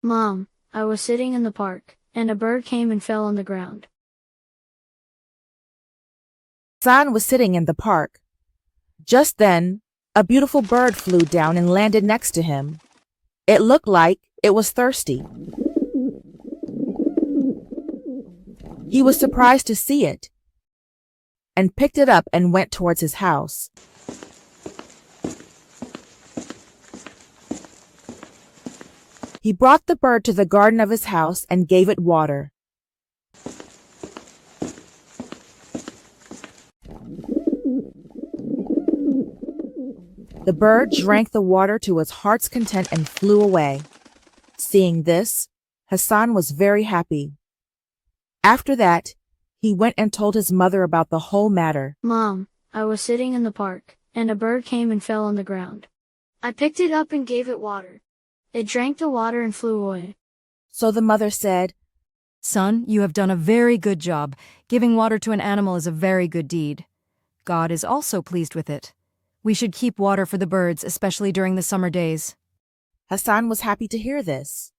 Mom, I was sitting in the park, and a bird came and fell on the ground. Hassan was sitting in the park. Just then, a beautiful bird flew down and landed next to him. It looked like it was thirsty. He was surprised to see it and picked it up and went towards his house. He brought the bird to the garden of his house and gave it water. The bird drank the water to its heart's content and flew away. Seeing this, Hassan was very happy. After that, he went and told his mother about the whole matter. Mom, I was sitting in the park, and a bird came and fell on the ground. I picked it up and gave it water. It drank the water and flew away. So the mother said, Son, you have done a very good job. Giving water to an animal is a very good deed. God is also pleased with it. We should keep water for the birds, especially during the summer days. Hassan was happy to hear this.